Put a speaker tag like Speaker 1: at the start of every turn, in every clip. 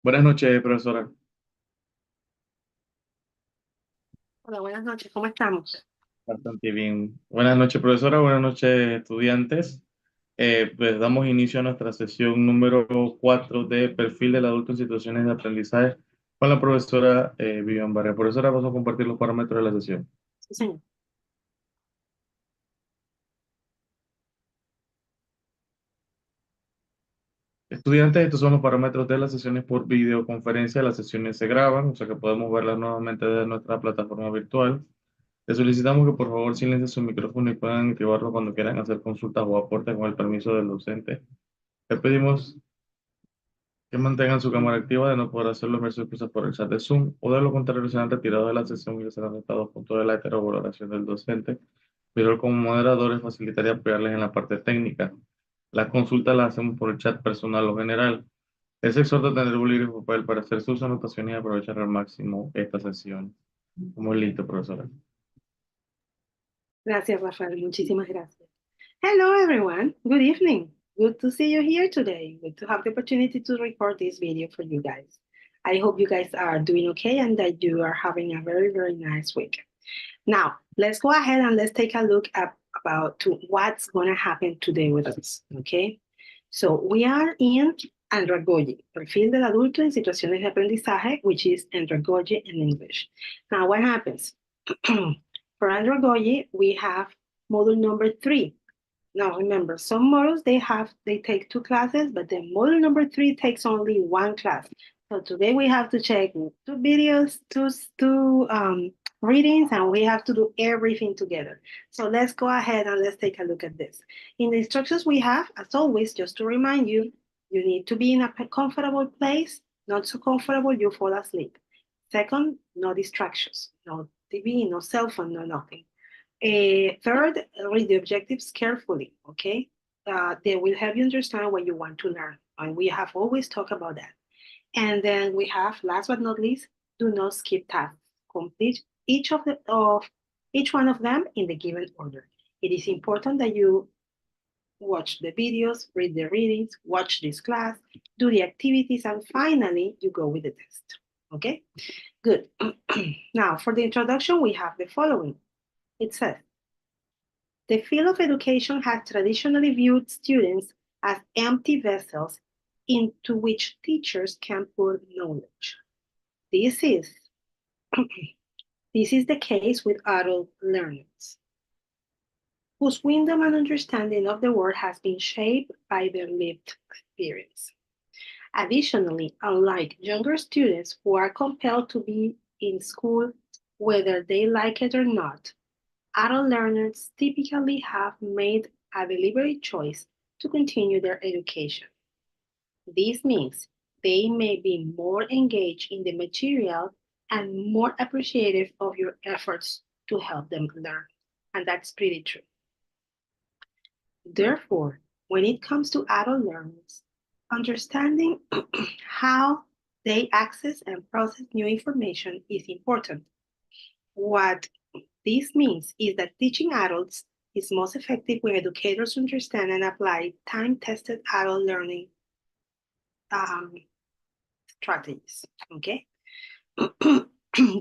Speaker 1: Buenas noches, profesora.
Speaker 2: Hola, buenas noches, ¿cómo estamos?
Speaker 1: Bastante bien. Buenas noches, profesora. Buenas noches, estudiantes. Pues damos inicio a nuestra sesión número 4 de Perfil del Adulto en Situaciones de Aprendizaje con la profesora Vivian Vargas. Profesora, vamos a compartir los parámetros de la sesión.
Speaker 2: Sí, señor.
Speaker 1: Estudiantes, estos son los parámetros de las sesiones por videoconferencia. Las sesiones se graban, o sea que podemos verlas nuevamente desde nuestra plataforma virtual. Les solicitamos que por favor silencien su micrófono y puedan activarlo cuando quieran hacer consultas o aportes con el permiso del docente. Le pedimos que mantengan su cámara activa de no poder hacerlo versus cosas por el chat de Zoom o de lo contrario serán retirados de la sesión y serán afectados por toda la heterovaloración del docente. Pero como moderadores facilitaría apoyarles en la parte técnica. Las consultas las hacemos por el chat personal o general. Les exhorto a tener un bolígrafo y papel para hacer sus anotaciones y aprovechar al máximo esta sesión. Muy listo, profesora.
Speaker 2: Gracias, Rafael, muchísimas gracias. Hello, everyone. Good evening. Good to see you here today. Good to have the opportunity to record this video for you guys. I hope you guys are doing okay and that you are having a very, very nice week. Now, let's go ahead and let's take a look at about to what's going to happen today with us, okay? So we are in andragogy, Perfil del Adulto en Situaciones de Aprendizaje, which is andragogy in English. Now, what happens? For andragogy, we have module number 3. Now, remember, some modules, they take 2 classes, but then module number 3 takes only 1 class. So today we have to check 2 videos, two readings, and we have to do everything together. So let's go ahead and let's take a look at this. In the instructions we have, as always, just to remind you, you need to be in a comfortable place. Not so comfortable, you fall asleep. Second, no distractions, no TV, no cell phone, no nothing. Third, read the objectives carefully, okay? They will help you understand what you want to learn. And we have always talked about that. And then we have, last but not least, do not skip tasks. Complete each one of them in the given order. It is important that you watch the videos, read the readings, watch this class, do the activities, and finally you go with the test. Okay, good. Now for the introduction, we have the following. It says, the field of education has traditionally viewed students as empty vessels into which teachers can pour knowledge. This is, this is the case with adult learners, whose window and understanding of the world has been shaped by their lived experience. Additionally, unlike younger students who are compelled to be in school whether they like it or not, adult learners typically have made a deliberate choice to continue their education. This means they may be more engaged in the material and more appreciative of your efforts to help them learn. And that's pretty true. Therefore, when it comes to adult learners, understanding how they access and process new information is important. What this means is that teaching adults is most effective when educators understand and apply time-tested adult learning um, strategies, okay?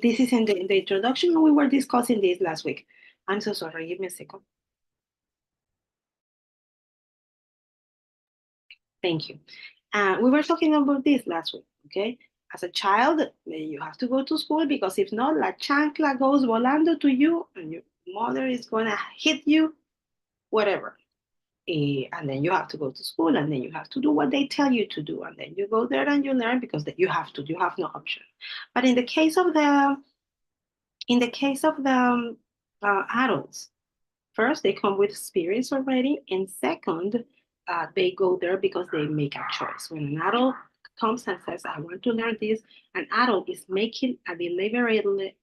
Speaker 2: This is in the introduction, and we were discussing this last week. I'm so sorry, give me a second. Thank you. We were talking about this last week, okay? As a child, you have to go to school because if not, la chancla goes volando to you and your mother is gonna hit you, whatever. And then you have to go to school and then you have to do what they tell you to do. And then you go there and you learn because you have no option. But in the case of the adults, first, they come with experience already, and second, they go there because they make a choice. When an adult comes and says, I want to learn this, an adult is making a deliberately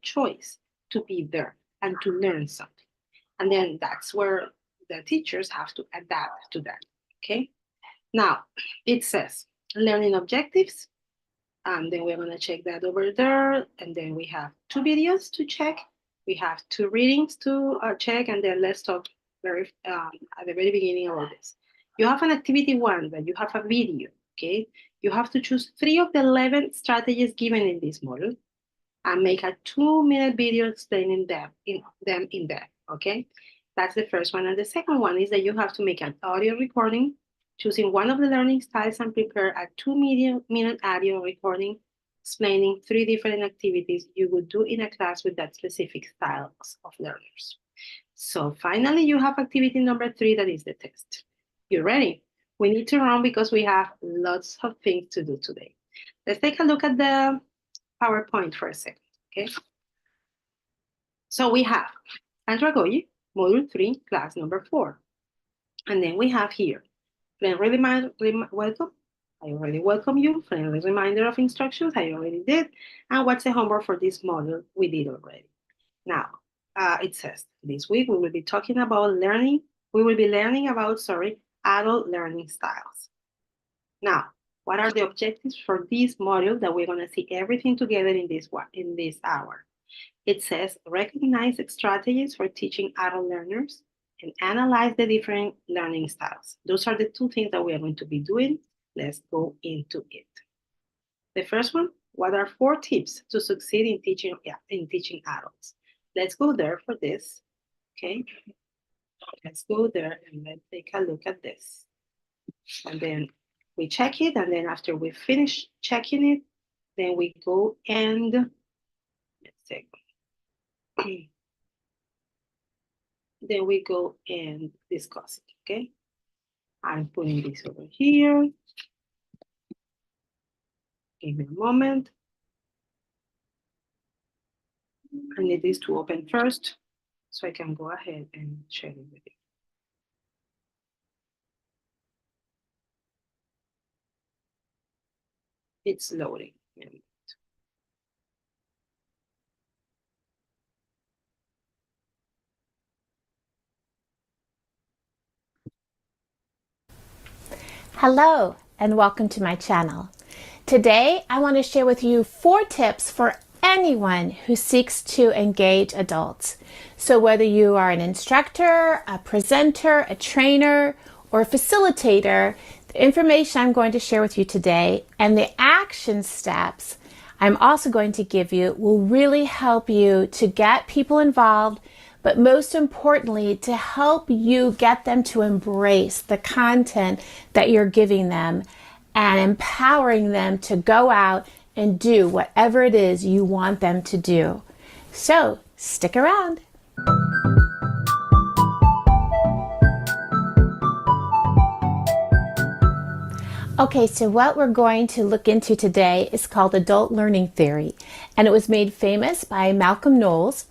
Speaker 2: choice to be there and to learn something. And then that's where the teachers have to adapt to that, okay? Now, it says learning objectives, and then we're gonna check that over there, and then we have 2 videos to check, we have 2 readings to check, and then let's talk at the very beginning about this. You have an activity 1, but you have a video, okay? You have to choose 3 of the 11 strategies given in this model and make a 2-minute video explaining them in depth, okay? That's the first one. And the second one is that you have to make an audio recording, choosing one of the learning styles and prepare a 2-minute audio recording explaining 3 different activities you would do in a class with that specific styles of learners. So finally, you have activity number 3, that is the test. You ready? We need to run because we have lots of things to do today. Let's take a look at the PowerPoint for a second, okay? So we have Andragogy, Module 3, class number 4. And then we have here, friendly welcome. I already welcome you. Friendly reminder of instructions, I already did. And what's the homework for this module? We did already. Now, it says, this week we will be talking about learning. We will be learning about, adult learning styles. Now, what are the objectives for this module that we're going to see everything together in this hour? It says recognize strategies for teaching adult learners and analyze the different learning styles. Those are the 2 things that we are going to be doing. Let's go into it. The first one, what are 4 tips to succeed in teaching adults? Let's go there for this, okay? Let's go there and let's take a look at this. And then we check it, and then after we finish checking it, then we go and, let's see. Then we go and discuss it, okay? I'm putting this over here. Give me a moment. I need this to open first so I can go ahead and share it with you. It's loading.
Speaker 3: Hello and welcome to my channel. Today I want to share with you 4 tips for anyone who seeks to engage adults. So whether you are an instructor, a presenter, a trainer, or a facilitator, the information I'm going to share with you today and the action steps I'm also going to give you will really help you to get people involved, but most importantly, to help you get them to embrace the content that you're giving them and empowering them to go out and do whatever it is you want them to do. So stick around. Okay, so what we're going to look into today is called adult learning theory, and it was made famous by Malcolm Knowles,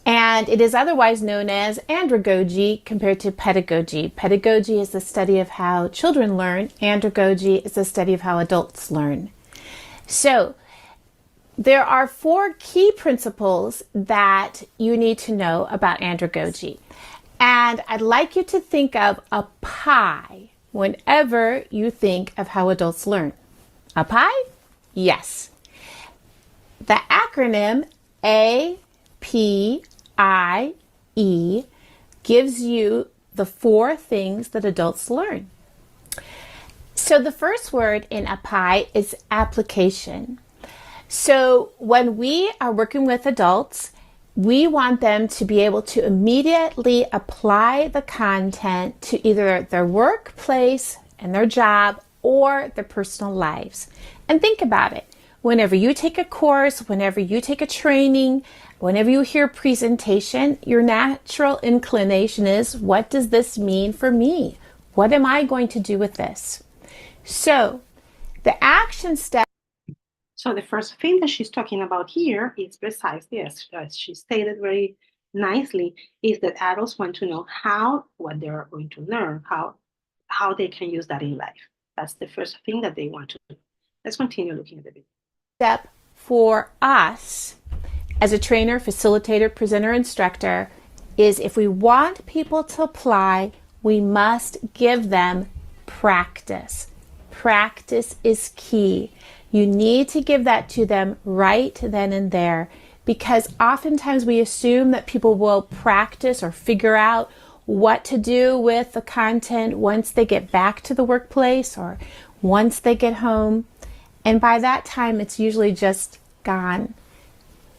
Speaker 3: and it is otherwise known as andragogy compared to pedagogy. Pedagogy is the study of how children learn. Andragogy is the study of how adults learn. So there are 4 key principles that you need to know about andragogy. And I'd like you to think of a pie whenever you think of how adults learn. A pie? Yes. The acronym APIE gives you the 4 things that adults learn. So the first word in a pie is application. So when we are working with adults, we want them to be able to immediately apply the content to either their workplace and their job or their personal lives. And think about it. Whenever you take a course, whenever you take a training, whenever you hear a presentation, your natural inclination is, what does this mean for me? What am I going to do with this? So the action step.
Speaker 2: So the first thing that she's talking about here is precisely, as she stated very nicely, is that adults want to know what they're going to learn, how they can use that in life. That's the first thing that they want to do. Let's continue looking at the video.
Speaker 3: Step for us as a trainer, facilitator, presenter, instructor is if we want people to apply, we must give them practice. Practice is key. You need to give that to them right then and there, because oftentimes we assume that people will practice or figure out what to do with the content once they get back to the workplace or once they get home. And by that time, it's usually just gone.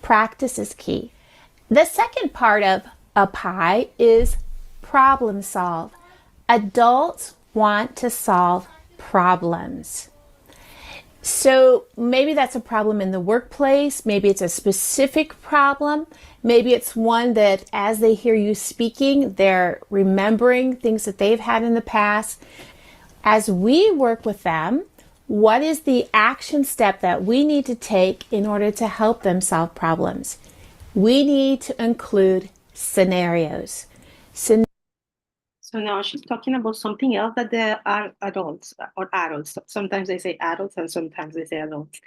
Speaker 3: Practice is key. The second part of a pie is problem solve. Adults want to solve problems. So maybe that's a problem in the workplace. Maybe it's a specific problem. Maybe it's one that as they hear you speaking, they're remembering things that they've had in the past. As we work with them, what is the action step that we need to take in order to help them solve problems? We need to include scenarios.
Speaker 2: So now she's talking about something else that the adults or adults, sometimes they say adults and sometimes they say adults,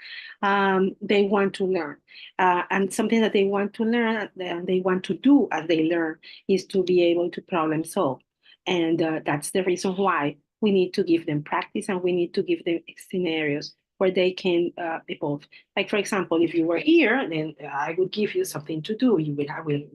Speaker 2: they want to learn. And something that they want to learn and they want to do as they learn is to be able to problem solve. And that's the reason why we need to give them practice and we need to give them scenarios where they can evolve. Like, for example, if you were here, then I would give you something to do. You will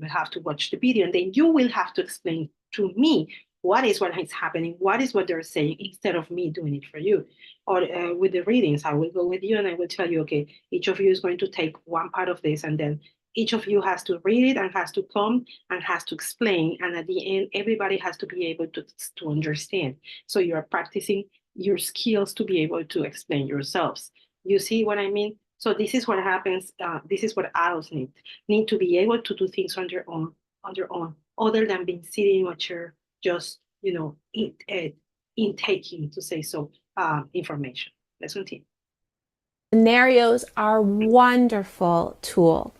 Speaker 2: have to watch the video and then you will have to explain to me what is happening, what is what they're saying, instead of me doing it for you. Or with the readings, I will go with you and I will tell you, okay, each of you is going to take one part of this, and then each of you has to read it and has to come and has to explain. And at the end, everybody has to be able to understand. So you're practicing your skills to be able to explain yourselves. You see what I mean? So this is what happens. This is what adults need to be able to do things on their own, other than being sitting in a chair, just, intaking, to say so, information. Let's continue.
Speaker 3: Scenarios are a wonderful tool.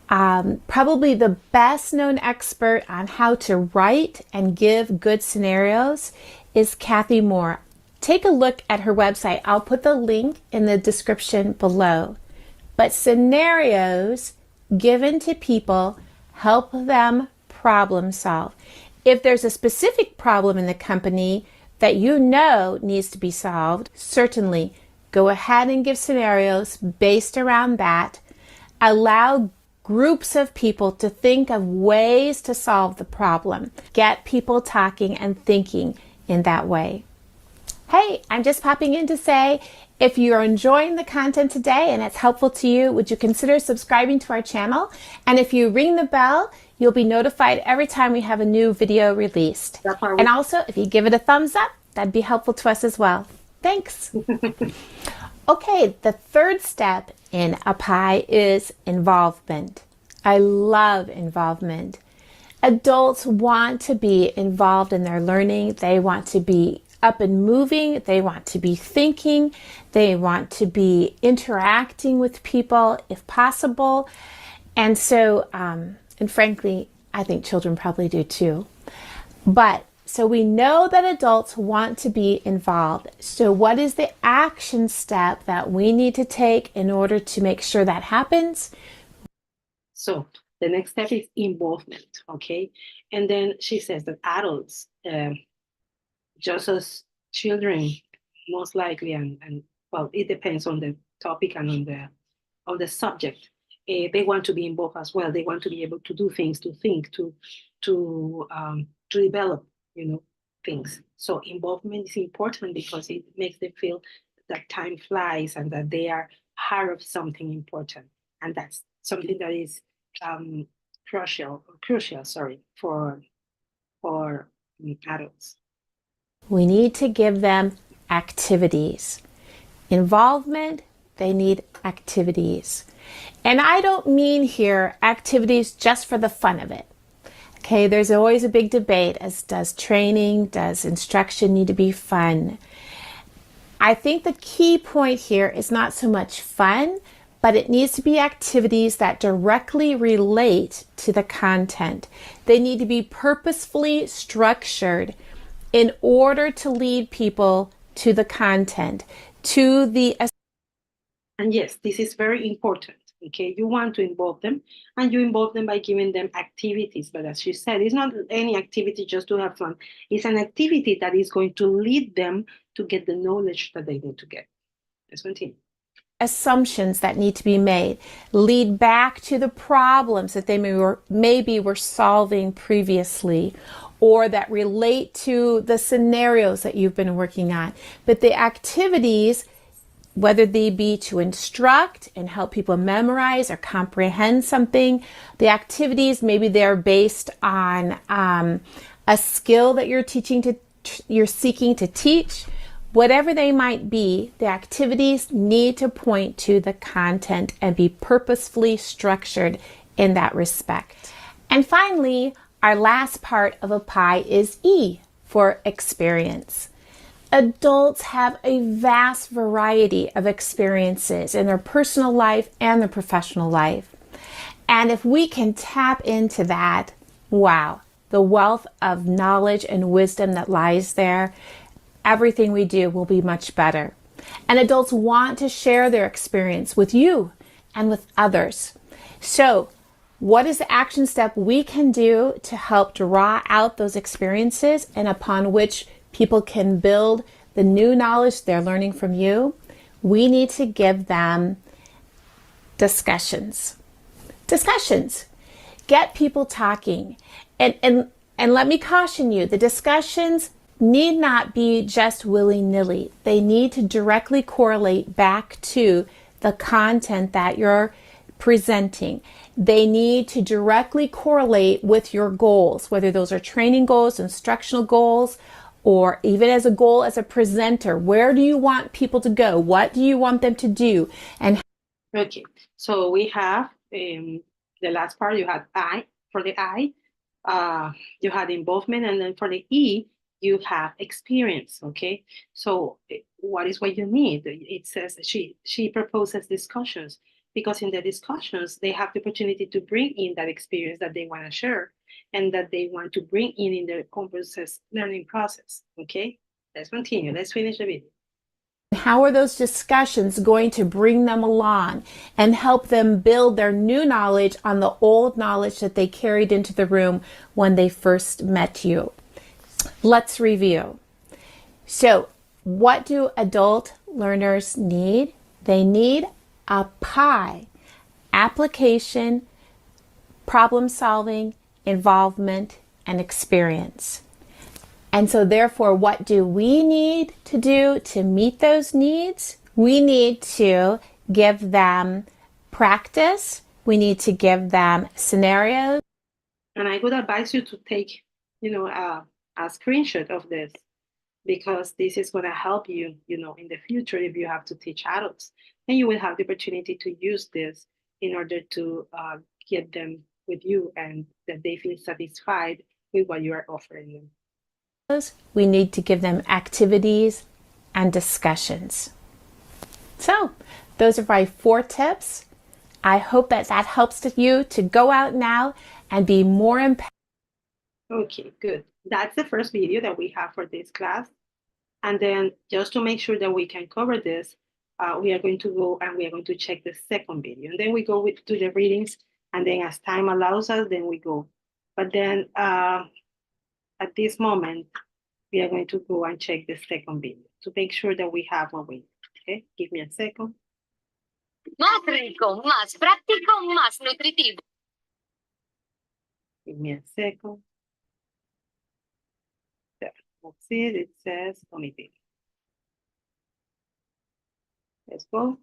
Speaker 3: Probably the best known expert on how to write and give good scenarios is Kathy Moore. Take a look at her website. I'll put the link in the description below. But scenarios given to people help them problem solve. If there's a specific problem in the company that you know needs to be solved, certainly go ahead and give scenarios based around that. Allow groups of people to think of ways to solve the problem. Get people talking and thinking in that way. Hey, I'm just popping in to say, if you're enjoying the content today and it's helpful to you, would you consider subscribing to our channel? And if you ring the bell, you'll be notified every time we have a new video released. And also, if you give it a thumbs up, that'd be helpful to us as well. Thanks. Okay, the third step in a pie is involvement. I love involvement. Adults want to be involved in their learning. They want to be up and moving. They want to be thinking. They want to be interacting with people if possible. And so, and frankly, I think children probably do too. But so we know that adults want to be involved. So what is the action step that we need to take in order to make sure that happens?
Speaker 2: So the next step is involvement, okay? And then she says that adults, just as children, most likely, and well, it depends on the topic and on the subject. They want to be involved as well. They want to be able to do things, to think, to develop, things. So involvement is important because it makes them feel that time flies and that they are part of something important, and that's something that is crucial, for adults.
Speaker 3: We need to give them activities. Involvement, they need activities. And I don't mean here activities just for the fun of it. Okay, there's always a big debate as does training, does instruction need to be fun? I think the key point here is not so much fun, but it needs to be activities that directly relate to the content. They need to be purposefully structured in order to lead people to the content, to the...
Speaker 2: And yes, this is very important, okay? You want to involve them, and you involve them by giving them activities. But as you said, it's not any activity just to have fun. It's an activity that is going to lead them to get the knowledge that they need to get. Let's continue.
Speaker 3: Assumptions that need to be made lead back to the problems that they maybe were solving previously, or that relate to the scenarios that you've been working on. But the activities whether they be to instruct and help people memorize or comprehend something. The activities, maybe they're based on a skill that you're seeking to teach. Whatever they might be, the activities need to point to the content and be purposefully structured in that respect. And finally, our last part of a pie is E for experience. Adults have a vast variety of experiences in their personal life and their professional life. And if we can tap into that, wow, the wealth of knowledge and wisdom that lies there, everything we do will be much better. And adults want to share their experience with you and with others. So, what is the action step we can do to help draw out those experiences and upon which people can build the new knowledge they're learning from you? We need to give them discussions. Get people talking. And let me caution you, the discussions need not be just willy-nilly. They need to directly correlate back to the content that you're presenting. They need to directly correlate with your goals, whether those are training goals, instructional goals, or even as a goal as a presenter. Where do you want people to go? What do you want them to do? And
Speaker 2: okay, so we have the last part. You had I for the I, you had involvement, and then for the E, you have experience. Okay, so what is what you need? It says she proposes discussions, because in the discussions they have the opportunity to bring in that experience that they want to share and that they want to bring in their own learning process. Okay, let's continue. Let's finish the video.
Speaker 3: how are those discussions going to bring them along and help them build their new knowledge on the old knowledge that they carried into the room when they first met you? Let's review. So, what do adult learners need? They need a pie: application, problem solving, involvement, and experience. And so therefore, what do we need to do to meet those needs? We need to give them practice. We need to give them scenarios.
Speaker 2: And I would advise you to take, a screenshot of this, because this is going to help you, in the future if you have to teach adults. And you will have the opportunity to use this in order to get them with you and that they feel satisfied with what you are offering them.
Speaker 3: We need to give them activities and discussions. So, those are my 4 tips. I hope that helps you to go out now and be more empowered.
Speaker 2: Okay, good. That's the first video that we have for this class. And then just to make sure that we can cover this, we are going to go and we are going to check the second video. And then we go to the readings, and then as time allows us, then we go. But then at this moment, we are going to go and check the second video to make sure that we have what we need. Okay, give me a second.
Speaker 4: Más rico, más práctico, más nutritivo.
Speaker 2: Give me a second. There, that's it. It says only video. Let's go.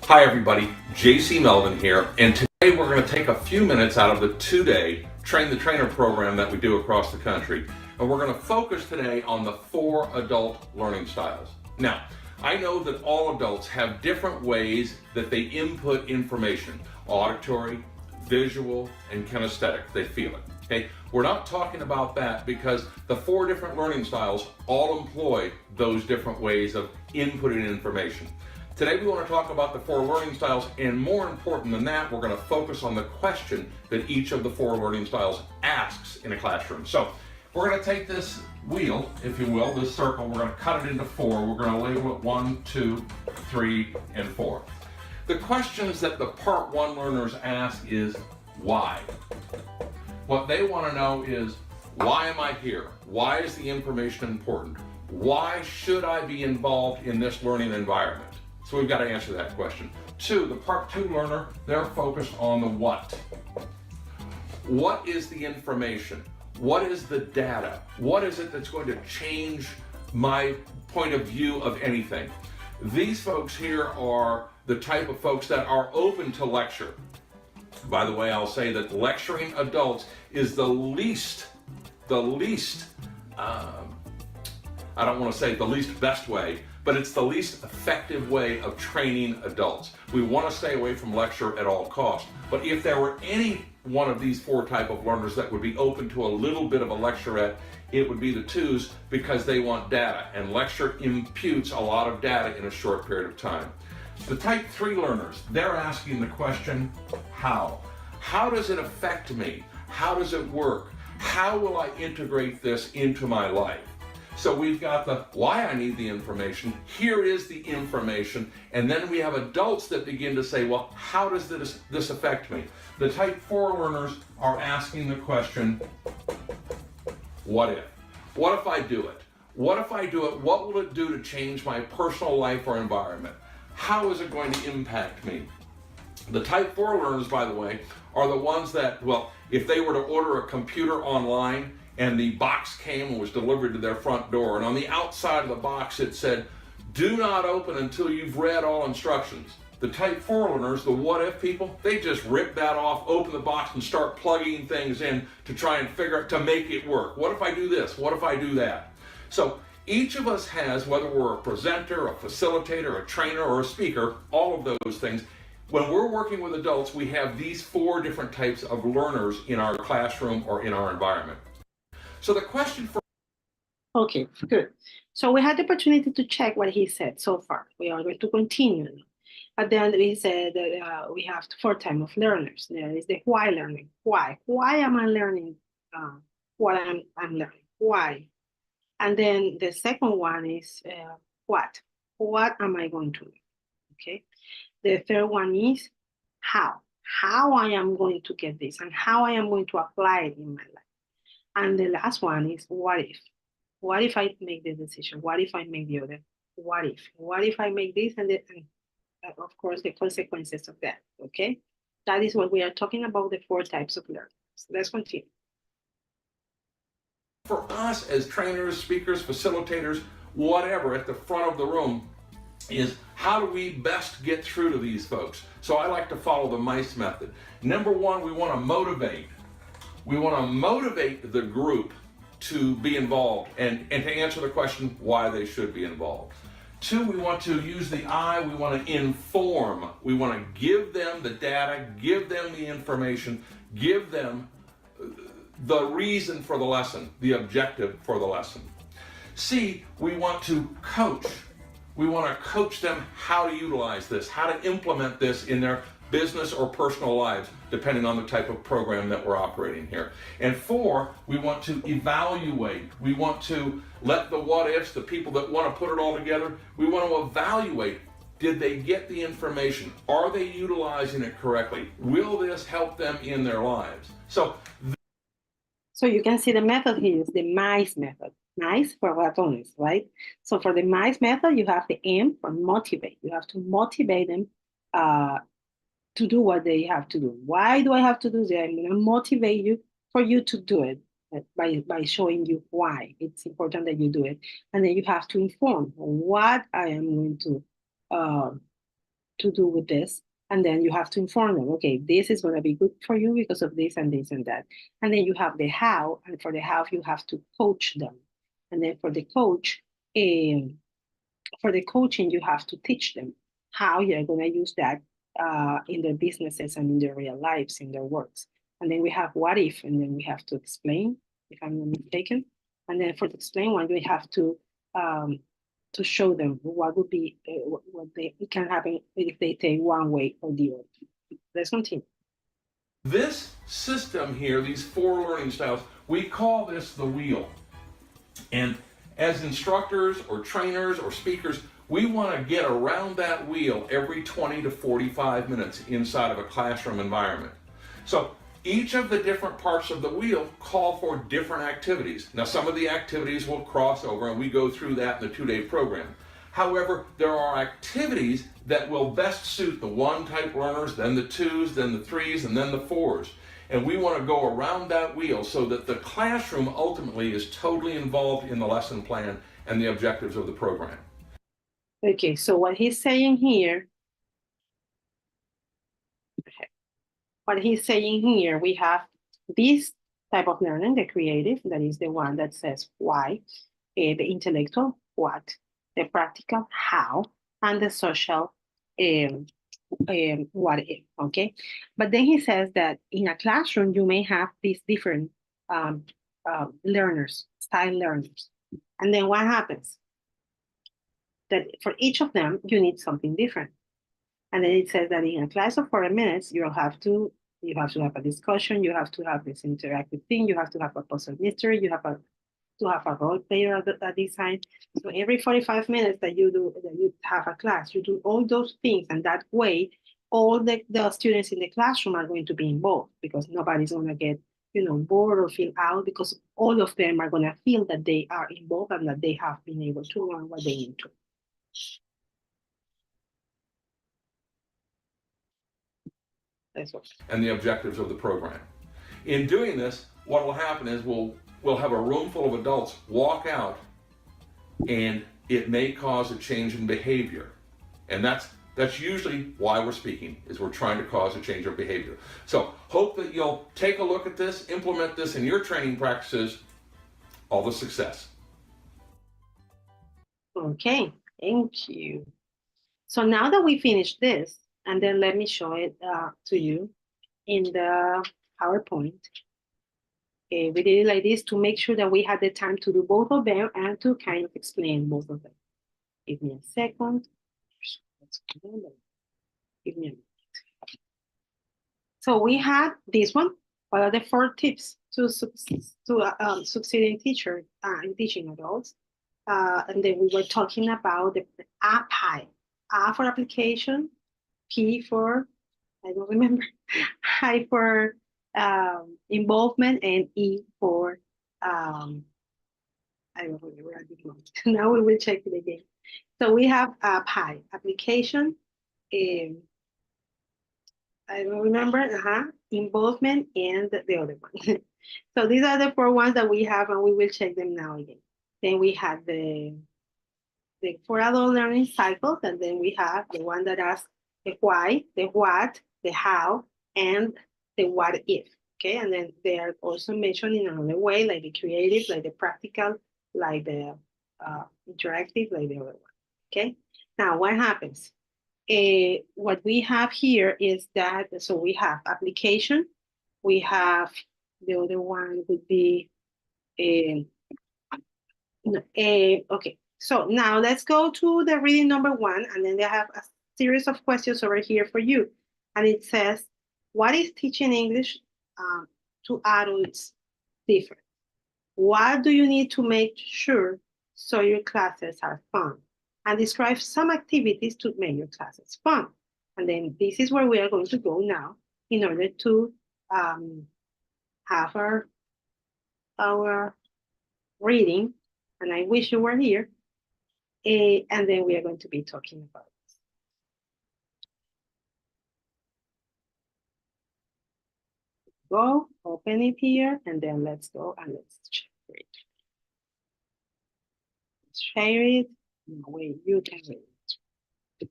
Speaker 5: Hi everybody, JC Melvin here, and today we're going to take a few minutes out of the 2-day Train the Trainer program that we do across the country, and we're going to focus today on the 4 adult learning styles. Now, I know that all adults have different ways that they input information: auditory, visual, and kinesthetic. They feel it. Okay, we're not talking about that because the 4 different learning styles all employ those different ways of inputting information. Today we want to talk about the 4 learning styles, and more important than that, we're going to focus on the question that each of the 4 learning styles asks in a classroom. So we're going to take this wheel, if you will, this circle, we're going to cut it into 4. We're going to label it 1, 2, 3, and 4. The questions that the Part 1 learners ask is why. What they want to know is, why am I here? Why is the information important? Why should I be involved in this learning environment? So we've got to answer that question. 2, the Part 2 learner, they're focused on the what. What is the information? What is the data? What is it that's going to change my point of view of anything. These folks here are the type of folks that are open to lecture. By the way, I'll say that lecturing adults is the least, I don't want to say the least best way, but it's the least effective way of training adults. We want to stay away from lecture at all costs. But if there were any one of these four type of learners that would be open to a little bit of a lecturette, it would be the twos, because they want data, and lecture imputes a lot of data in a short period of time. The type 3 learners, they're asking the question, how? How does it affect me? How does it work? How will I integrate this into my life? So we've got the why I need the information, here is the information, and then we have adults that begin to say, well, how does this affect me? The type 4 learners are asking the question, what if? What if I do it? What if I do it? What will it do to change my personal life or environment? How is it going to impact me? The type 4 learners, by the way, are the ones that, well, if they were to order a computer online and the box came and was delivered to their front door, and on the outside of the box it said, do not open until you've read all instructions. The type 4 learners, the what if people, they just rip that off, open the box and start plugging things in to try and figure out, to make it work. What if I do this? What if I do that? So each of us has, whether we're a presenter, a facilitator, a trainer, or a speaker, all of those things, when we're working with adults, we have these 4 different types of learners in our classroom or in our environment. So the question for...
Speaker 2: Okay, good. So we had the opportunity to check what he said so far. We are going to continue now. At the end, we said that we have 4 types of learners. There is the why learning. Why? Why am I learning what I'm learning? Why? And then the second one is what? What am I going to do? Okay. The third one is how. How I am going to get this and how I am going to apply it in my life. And the last one is what if? What if I make the decision? What if I make the other? What if? What if I make this and of course the consequences of that, okay? That is what we are talking about, the 4 types of learners. Let's continue.
Speaker 5: For us as trainers, speakers, facilitators, whatever, at the front of the room, is how do we best get through to these folks? So I like to follow the MICE method. Number 1, we want to motivate. We want to motivate the group to be involved and to answer the question why they should be involved. 2, we want to use the I, we want to inform. We want to give them the data, give them the information, give them the reason for the lesson, the objective for the lesson. C, we want to coach. We want to coach them how to utilize this, how to implement this in their business or personal lives, depending on the type of program that we're operating here. And 4, we want to evaluate. We want to let the what ifs, the people that want to put it all together, we want to evaluate. Did they get the information? Are they utilizing it correctly? Will this help them in their lives? So
Speaker 2: you can see the method here is the MICE method. MICE for ratones, right? So for the MICE method, you have the M for motivate. You have to motivate them to do what they have to do. Why do I have to do that? I'm going to motivate you for you to do it by showing you why it's important that you do it. And then you have to inform what I am going to do with this. And then you have to inform them, okay, this is going to be good for you because of this and this and that. And then you have the how, and for the how, you have to coach them. And then for the coach, for the coaching, you have to teach them how you're going to use that in their businesses and in their real lives, in their works. And then we have what if, and then we have to explain, if I'm not mistaken. And then for the explain one, we have to show them what would be, it can happen if they take one way or the other. Let's continue.
Speaker 5: this system here, these 4 learning styles, we call this the wheel. And as instructors or trainers or speakers, we want to get around that wheel every 20 to 45 minutes inside of a classroom environment. So each of the different parts of the wheel call for different activities. Now, some of the activities will cross over, and we go through that in the 2-day program. However, there are activities that will best suit the 1 type learners, then the 2s, then the 3s, and then the 4s. And we want to go around that wheel so that the classroom ultimately is totally involved in the lesson plan and the objectives of the program.
Speaker 2: Okay, so what he's saying here, we have this type of learning, the creative, that is the one that says why, the intellectual, what, the practical, how, and the social, what if, okay? But then he says that in a classroom, you may have these different learners, style learners. And then what happens? That for each of them, you need something different. And then it says that in a class of 40 minutes, you have to have a discussion, you have to have this interactive thing, you have to have a puzzle mystery, you have to have a role player at design. So every 45 minutes that you have a class, you do all those things, and that way, all the students in the classroom are going to be involved, because nobody's going to get bored or feel out, because all of them are going to feel that they are involved and that they have been able to learn what they need to.
Speaker 5: And the objectives of the program. In doing this, what will happen is we'll have a room full of adults walk out, and it may cause a change in behavior. And that's usually why we're speaking, is we're trying to cause a change of behavior. So hope that you'll take a look at this, implement this in your training practices. All the success.
Speaker 2: Okay, thank you. So now that we finished this, and then let me show it to you in the PowerPoint. We did it like this to make sure that we had the time to do both of them and to kind of explain both of them. Give me a second. Give me a minute. So we had this one. What are the 4 tips to succeed in teaching adults? And then we were talking about the API. A for application, P for, I don't remember, I for involvement, and E for, I don't remember at this moment. Now we will check it again. So we have PI, application, I don't remember, involvement, and the other one. So these are the 4 ones that we have, and we will check them now again. Then we have the 4 adult learning cycles, and then we have the one that asks the why, the what, the how, and the what if, okay? And then they are also mentioned in another way, like the creative, like the practical, like the interactive, like the other one, okay? Now, what happens? What we have here is that, so we have application, we have, the other one would be, okay. So now let's go to the reading number 1, and then they have a series of questions over here for you. And it says, what is teaching English to adults different? What do you need to make sure so your classes are fun? And describe some activities to make your classes fun. And then this is where we are going to go now in order to have our reading. And I wish you were here. And then we are going to be talking about this. Go, open it here, and then let's go and let's share it. Share it in a way you can read it.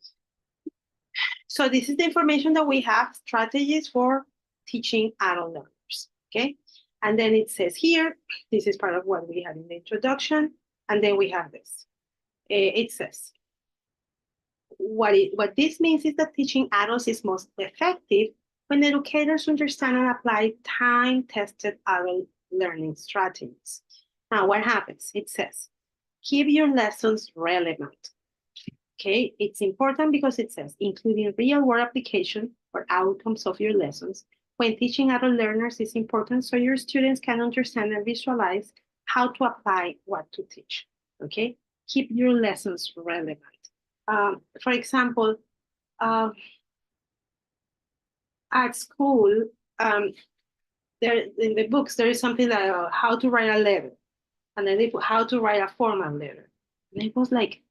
Speaker 2: So this is the information that we have, strategies for teaching adult learners, okay? And then it says here, this is part of what we had in the introduction, and then we have this. It says, what this means is that teaching adults is most effective when educators understand and apply time-tested adult learning strategies. Now, what happens? It says, keep your lessons relevant. Okay, it's important because it says, including real-world application or outcomes of your lessons. When teaching adult learners is important so your students can understand and visualize how to apply what to teach. Okay, keep your lessons relevant. For example, at school, there in the books, there is something like how to write a letter. And then they put how to write a formal letter. And it was like,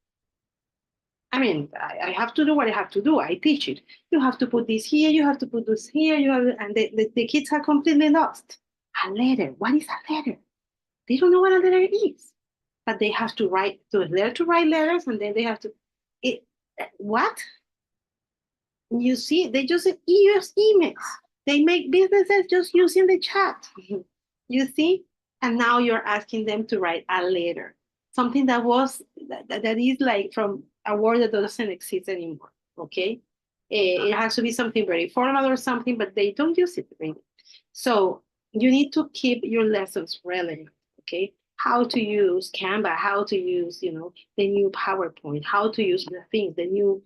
Speaker 2: I mean, I have to do what I have to do. I teach it. You have to put this here. You have to put this here. And the kids are completely lost. A letter. What is a letter? They don't know what a letter is. but they have to learn to write letters, and then they have to, what? You see, they just use emails. They make businesses just using the chat. You see? And now you're asking them to write a letter, something that is like from a word that doesn't exist anymore. Okay? It has to be something very formal or something, but they don't use it really. So you need to keep your lessons relevant. Okay? How to use Canva, how to use, the new PowerPoint, how to use the things, the new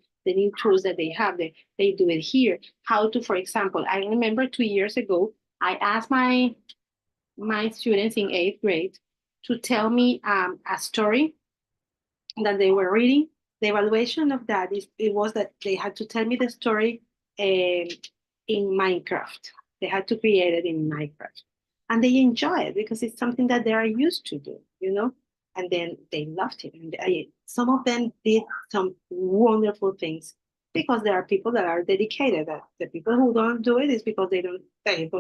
Speaker 2: tools that they have. They do it here. How to, for example, I remember 2 years ago, I asked my students in 8th grade to tell me a story that they were reading. The evaluation of that was that they had to tell me the story in Minecraft. They had to create it in Minecraft. And they enjoy it because it's something that they are used to do, and then they loved it. And some of them did some wonderful things because there are people that are dedicated. The people who don't do it is because they don't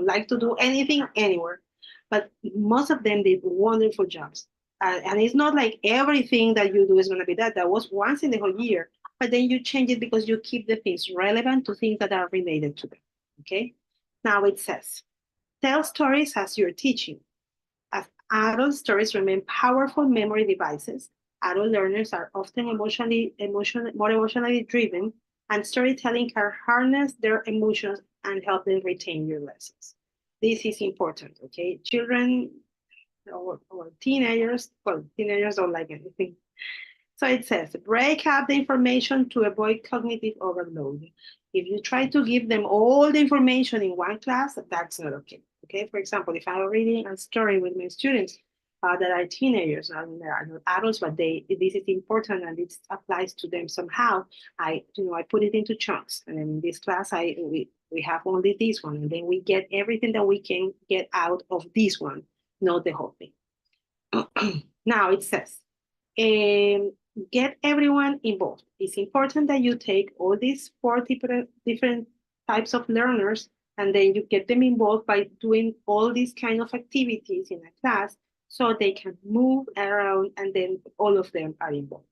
Speaker 2: like to do anything anywhere. But most of them did wonderful jobs. And it's not like everything that you do is going to be that. That was once in the whole year. But then you change it because you keep the things relevant to things that are related to them. Okay? Now it says, tell stories as you're teaching. As adult stories remain powerful memory devices, adult learners are often more emotionally driven, and storytelling can harness their emotions and help them retain your lessons. This is important, okay? Children or teenagers, teenagers don't like anything. So it says, break up the information to avoid cognitive overload. If you try to give them all the information in one class, that's not okay. Okay, for example, if I'm reading a story with my students that are teenagers, and they are not adults, but this is important and it applies to them somehow, I put it into chunks. And in this class, we have only this one, and then we get everything that we can get out of this one, not the whole thing. Now it says, get everyone involved. It's important that you take all these 4 different types of learners, and then you get them involved by doing all these kind of activities in a class so they can move around, and then all of them are involved.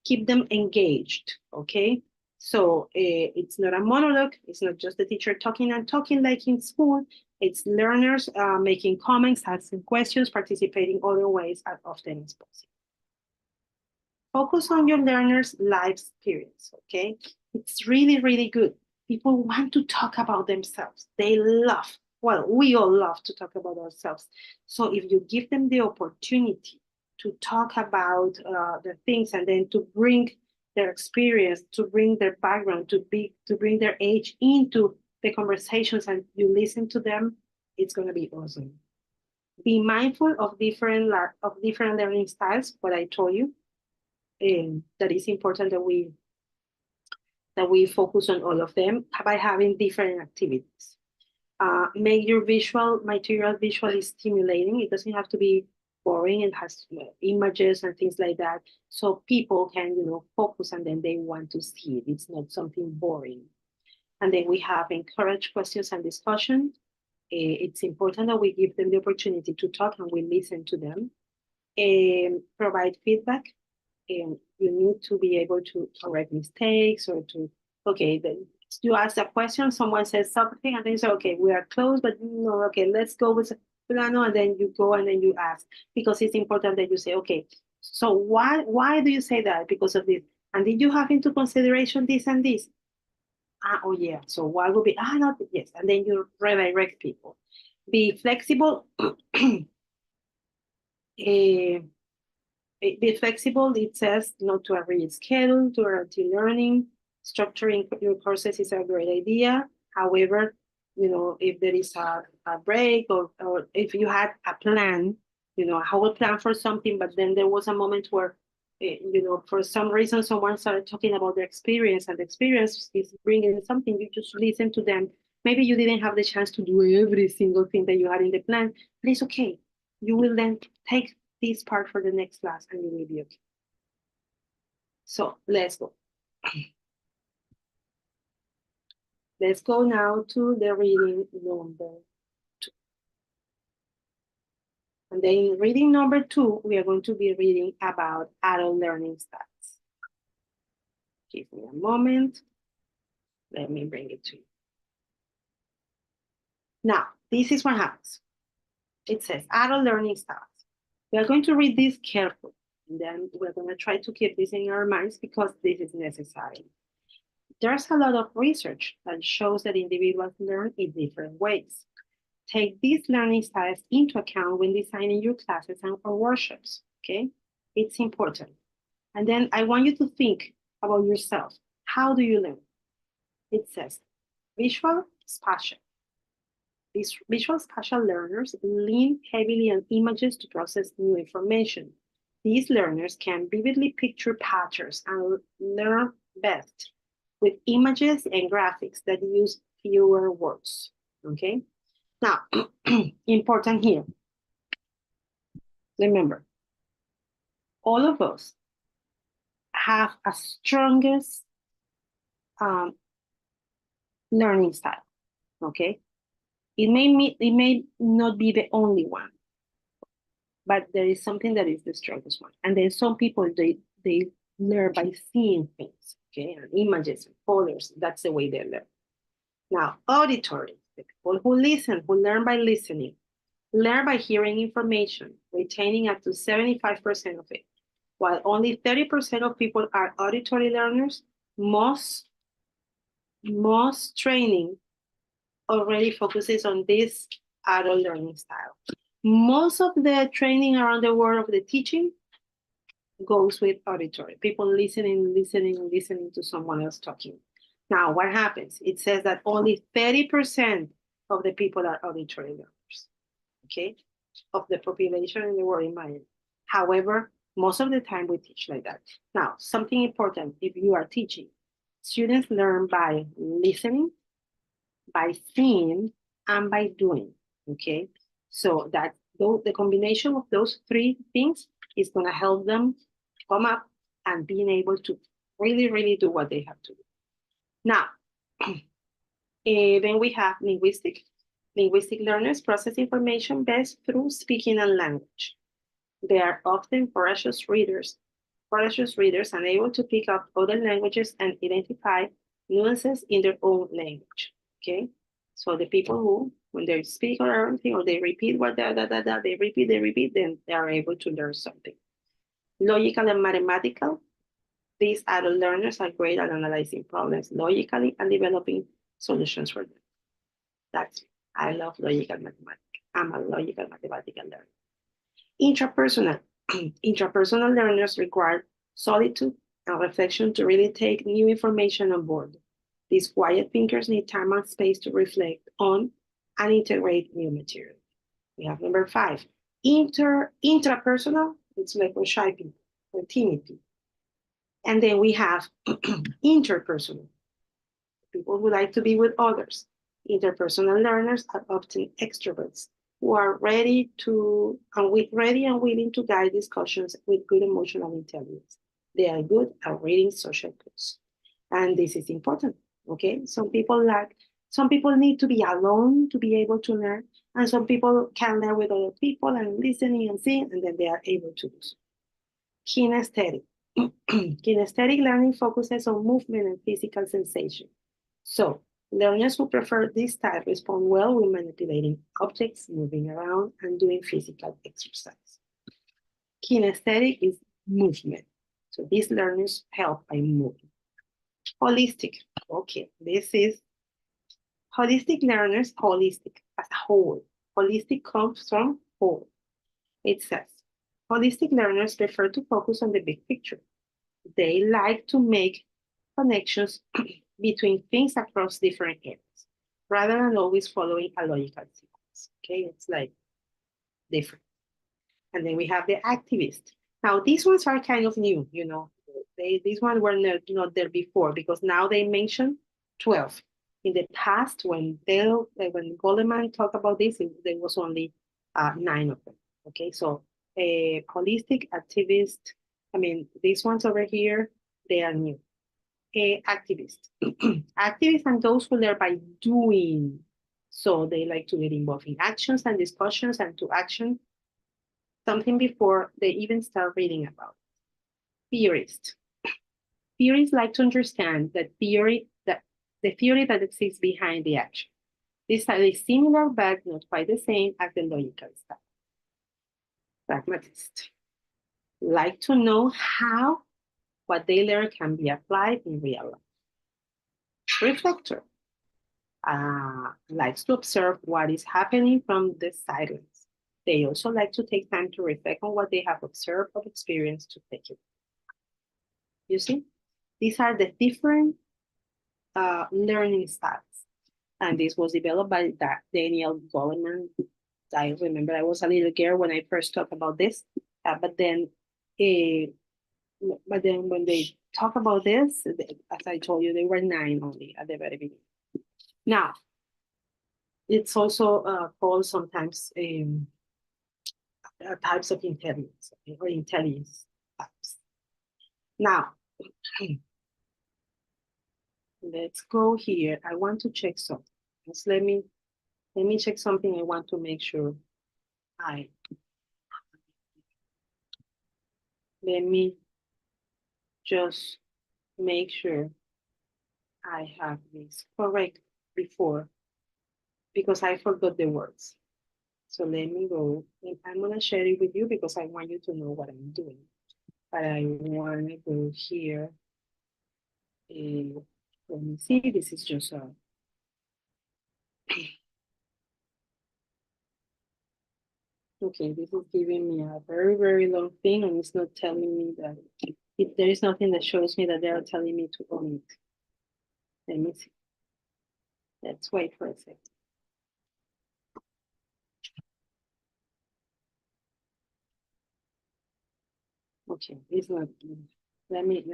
Speaker 2: Keep them engaged, okay? So it's not a monologue. It's not just the teacher talking and talking like in school. It's learners making comments, asking questions, participating other ways as often as possible. Focus on your learners' life experience, okay? It's really, really good. People want to talk about themselves. We all love to talk about ourselves. So if you give them the opportunity to talk about the things, and then to bring their experience, to bring their background, to bring their age into the conversations, and you listen to them, it's going to be awesome. Be mindful of different learning styles, what I told you. That is important that we focus on all of them by having different activities. Make your visual material visually stimulating. It doesn't have to be boring. It has images and things like that, so people can focus, and then they want to see it. It's not something boring. And then we have encourage questions and discussion. It's important that we give them the opportunity to talk and we listen to them. Provide feedback. You need to be able to correct mistakes, or you ask a question, someone says something, and then you say, okay, we are close, but okay, let's go with Plano, and then you go and then you ask, because it's important that you say, okay, so why do you say that? Because of this. And did you have into consideration this and this? Oh yeah, so why would be, not yes, and then you redirect people. Be flexible. Be flexible, it says, not to a rigid schedule, to guarantee learning. Structuring your courses is a great idea. However, if there is a break, or if you had a plan, a whole plan for something, but then there was a moment where, for some reason, someone started talking about their experience, and the experience is bringing something, you just listen to them. Maybe you didn't have the chance to do every single thing that you had in the plan, but it's okay. You will then take this part for the next class, and you will be okay. So let's go. Let's go now to the reading number 2. And then in reading number 2, we are going to be reading about adult learning styles. Give me a moment. Let me bring it to you. Now, this is what happens. It says adult learning styles. We are going to read this carefully, and then we're going to try to keep this in our minds because this is necessary. There's a lot of research that shows that individuals learn in different ways. Take these learning styles into account when designing your classes and or workshops, okay? It's important. And then I want you to think about yourself. How do you learn? It says visual spatial. These visual spatial learners lean heavily on images to process new information. These learners can vividly picture patterns and learn best with images and graphics that use fewer words, okay? Now, important here. Remember, all of us have a strongest learning style, okay? It may not be the only one, but there is something that is the strongest one. And then some people, they learn by seeing things, okay? And images and colors, that's the way they learn. Now, auditory, the people who listen, who learn by listening, learn by hearing information, retaining up to 75% of it. While only 30% of people are auditory learners, most training already focuses on this adult learning style. Most of the training around the world of the teaching goes with auditory, people listening to someone else talking. Now, what happens? It says that only 30% of the people are auditory learners, okay, of the population in the world environment. However, most of the time we teach like that. Now, something important, if you are teaching, students learn by listening, by seeing, and by doing, okay? So that the combination of those three things is gonna help them come up and being able to really, really do what they have to do. Now, then we have linguistic. Linguistic learners process information best through speaking and language. They are often voracious readers and able to pick up other languages and identify nuances in their own language, okay? So the people who, when they speak or anything, or they repeat what they repeat, then they are able to learn something. Logical and mathematical. These adult learners are great at analyzing problems logically and developing solutions for them. That's me. I love logical mathematics. I'm a logical mathematical learner. Intrapersonal. Intrapersonal learners require solitude and reflection to really take new information on board. These quiet thinkers need time and space to reflect on and integrate new material. We have number 5. Intrapersonal, it's like for shy people, for timid people. And then we have interpersonal, people who like to be with others. Interpersonal learners are often extroverts who are ready and willing to guide discussions with good emotional intelligence. They are good at reading social cues. And this is important, okay? Some people need to be alone to be able to learn, and some people can learn with other people and listening and seeing, and then they are able to do so. Kinesthetic. Kinesthetic learning focuses on movement and physical sensation. So, learners who prefer this style respond well with manipulating objects, moving around, and doing physical exercise. Kinesthetic is movement. So these learners help by moving. Holistic. Okay, this is holistic learners, holistic as a whole. Holistic comes from whole. It says, holistic learners prefer to focus on the big picture. They like to make connections between things across different areas, rather than always following a logical sequence. Okay, it's like different. And then we have the activist. Now, these ones are kind of new, you know. These ones were not there before, because now they mention 12. In the past, when Goleman talked about this, there was only 9 of them. Okay, so holistic, activist, these ones over here, they are new. Activists. Activists and those who learn by doing. So they like to get involved in actions and discussions and to action something before they even start reading about it. Theorists. Theorists like to understand the theory that exists behind the action. These are similar but not quite the same as the logical style. Pragmatist. Like to know how what they learn can be applied in real life. Reflector. Likes to observe what is happening from the sidelines. They also like to take time to reflect on what they have observed or experienced to take it. You see, these are the different learning styles. And this was developed by Daniel Goleman. I remember I was a little girl when I first talked about this, but then when they talk about this, as I told you, they were 9 only at the very beginning. Now, it's also called sometimes types of intelligence, or intelligence types. Now, let's go here. I want to check something. Just let me check something. I want to make sure let me just make sure I have this correct before, because I forgot the words. So let me go, and I'm gonna share it with you because I want you to know what I'm doing. But I wanna go here. Let me see, this is just a okay, this is giving me a very, very long thing, and it's not telling me that there is nothing that shows me that they are telling me to omit. Let me see. Let's wait for a second. Okay, it's not. Let me.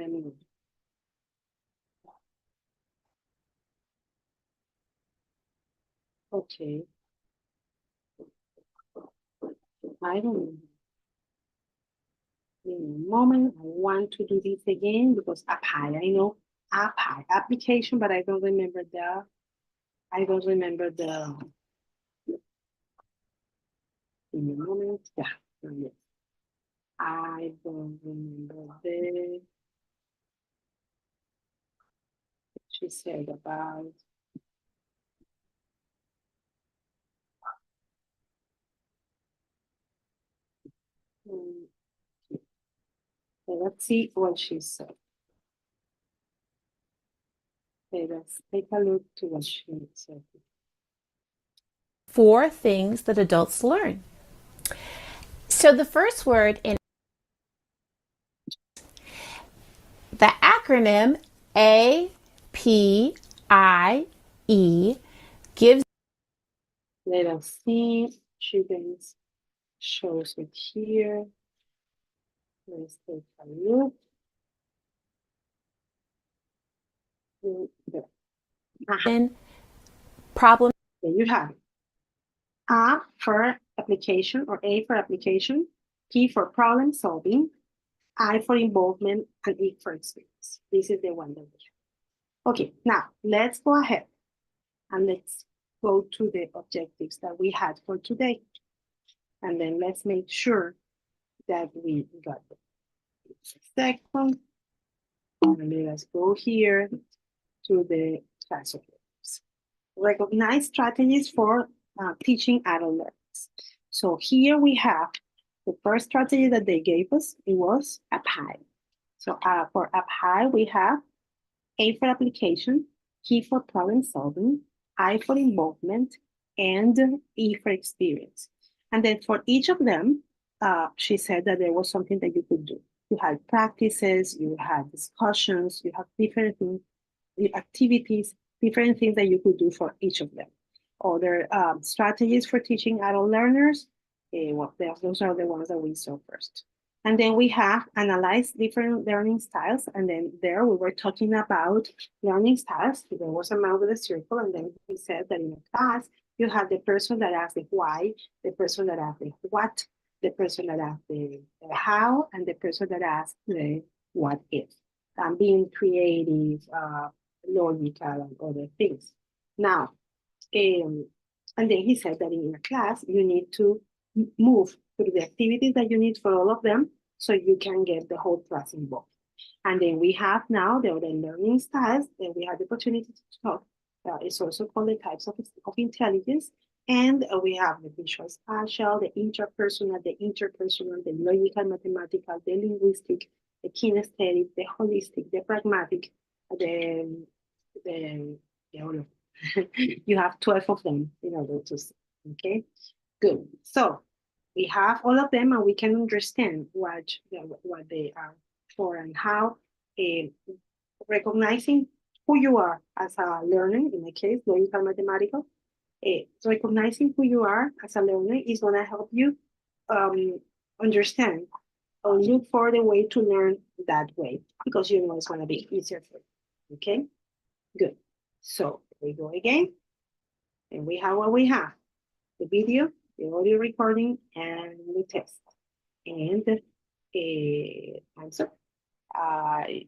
Speaker 2: Okay. I don't know. In a moment, I want to do this again because apply. I know apply application, but I don't remember the. In a moment, yeah. Yes. I don't remember the. She said about. Let's see what she said. Okay, let's take a look to what she said.
Speaker 3: 4 things that adults learn. So the first word in the acronym APIE gives.
Speaker 2: Let us see. She then shows it here. Let's take a look.
Speaker 3: In problem.
Speaker 2: There you have it. A for application, or A for application, P for problem solving, I for involvement, and E for experience. This is the one that we have. Okay, now let's go ahead and let's go to the objectives that we had for today. And then let's make sure that we got them. Second, and let's go here to the class objectives. Recognize strategies for teaching adult learners. So here we have the first strategy that they gave us. It was up high. So for up high, we have A for application, P for problem solving, I for involvement, and E for experience. And then for each of them, she said that there was something that you could do. You had practices, you had discussions, you have different things, activities, different things that you could do for each of them. Other strategies for teaching adult learners, well, those are the ones that we saw first. And then we have analyzed different learning styles. And then there we were talking about learning styles. There was a man with a circle. And then he said that in a class, you have the person that asks the why, the person that asks the what, the person that asks the how, and the person that asks the what if. And being creative, logical, and other things. Now, and then he said that in a class, you need to move through the activities that you need for all of them, so you can get the whole class involved. And then we have now the other learning styles that we have the opportunity to talk. It's also called the types of intelligence. And we have the visual spatial, the interpersonal, the interpersonal, the logical, mathematical, the linguistic, the kinesthetic, the holistic, the pragmatic, the all of you have 12 of them in order to see. Okay, good. So we have all of them, and we can understand what they are for and how. Recognizing who you are as a learner, in my case, logical, mathematical. Recognizing who you are as a learner is going to help you understand or look for the way to learn that way, because you know it's going to be easier for you. Okay, good. So we go again, and we have what we have: the video, the audio recording, and the test. And answer. I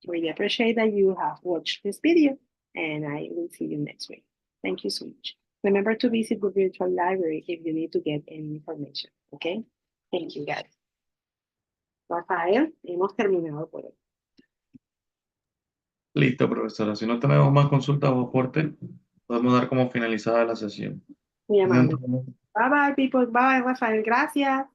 Speaker 2: really appreciate that you have watched this video, and I will see you next week. Thank you so much. Remember to visit the virtual library if you need to get any information, okay? Thank you, guys. Rafael, hemos terminado por hoy.
Speaker 1: Listo, profesora. Si no tenemos más consultas o aportes, podemos dar como finalizada la sesión.
Speaker 2: Muy amable. Bye bye, people. Bye, Rafael. Gracias.